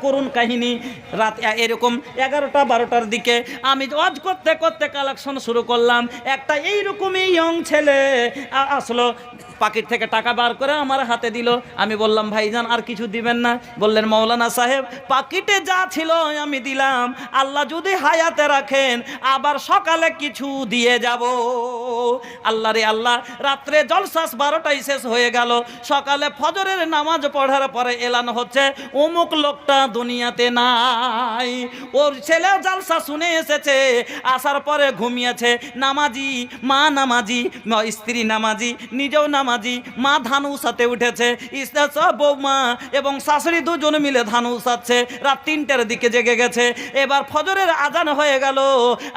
করুন কাহিনী। রাত এরকম 11টা-12টার দিকে আমি ওয়াজ করতে করতে কালেকশন শুরু করলাম। একটা এইরকমই ইয়ং ছেলে আসলো, পকেট থেকে টাকা বার করে আমার হাতে দিল। আমি বললাম ভাইজান আর কিছু দিবেন না? বললেন মৌলানা সাহেব পকেটে যা ছিল আমি দিলাম, আল্লাহ যদি হায়াতে রাখেন আবার সকালে কিছু দিয়ে যাব। আল্লাহ রে আল্লাহ, রাত্রে জলসা 12টায় শেষ হয়ে গেল। সকালে ফজরের নামাজ পড়ার পরে এলান হচ্ছে অমুক লোকটা দুনিয়াতে নাই। ওর ছেলে জলসা শুনে এসেছে, আসার পরে ঘুমিয়েছে। নামাজি মা, নামাজি স্ত্রী, নামাজি নিজেও নামাজি। মা ধান উসাতে উঠেছে, বৌমা এবং শাশুড়ি দুজন মিলে ধান উসাচ্ছে। রাত 3টার দিকে জেগে গেছে। এবার ফজরের আজান হয়ে গেল।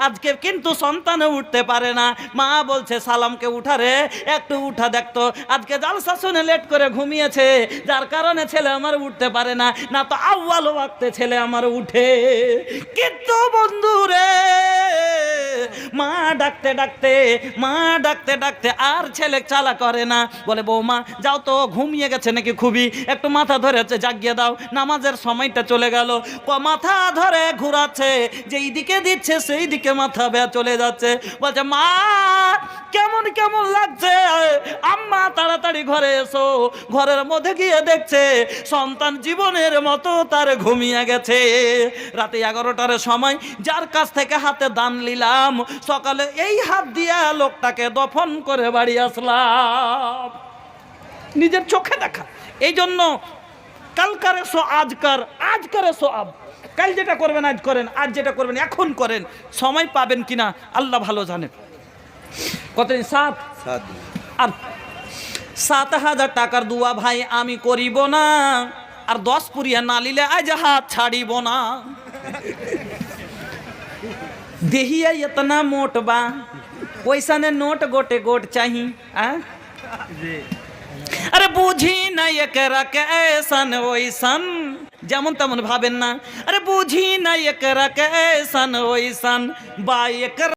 আজকে কিন্তু সন্তানে উঠতে পারে না। মা বলছে সালামকে উঠা রে, একটু উঠা দেখতো। আজকে জালসা শুনে লেট করে ঘুমিয়েছে, যার কারণে ছেলে আমার উঠতে পারে না। না তো আউয়াল ওয়াক্তে ছেলে আমার উঠে। কিন্তু বন্ধু রে, মা ডাকতে ডাকতে আর ছেলে চালা করে না। বলে বৌমা যাও তো, ঘুমিয়ে গেছে নাকি খুবই, একটু মাথা ধরে জাগিয়ে দাও, নামাজের সময়টা চলে গেল। মাথা ধরে ঘুরাচ্ছে, যেই দিকে দিচ্ছে সেই দিকে মাথা বেয়া চলে যাচ্ছে। বলছে মা কেমন কেমন লাগছে, আম্মা তাড়াতাড়ি ঘরে এসো। ঘরের মধ্যে গিয়ে দেখছে সন্তান জীবনের মতো তার ঘুমিয়ে গেছে। রাতে 11টার সময় যার কাছ থেকে হাতে দান নিলাম, সকালে এই হাত দিয়া লোকটাকে দফন করে বাড়ি আসলাম। নিজের চোখে দেখা। এই জন্য কালকার এসো আজকার এসো আব। কাল যেটা করবেন আজ করেন, আজ যেটা করবেন এখন করেন। সময় পাবেন কিনা আল্লাহ ভালো জানেন। কতদিন? 7 আর 7,000 টাকার দুয়া ভাই আমি করিব না, আর 10 পুরিয়া না নিলে আজ হাত ছাড়িব না। দেহিয়া ইतना मोट बा, ওইসানে নোট গোটে গোট চাহি। আরে বুঝি না একরা কেসান ওইসান, যেমন তেমন ভাবেন না। আরে বুঝি না একরা কেসান ওইসান বা একরা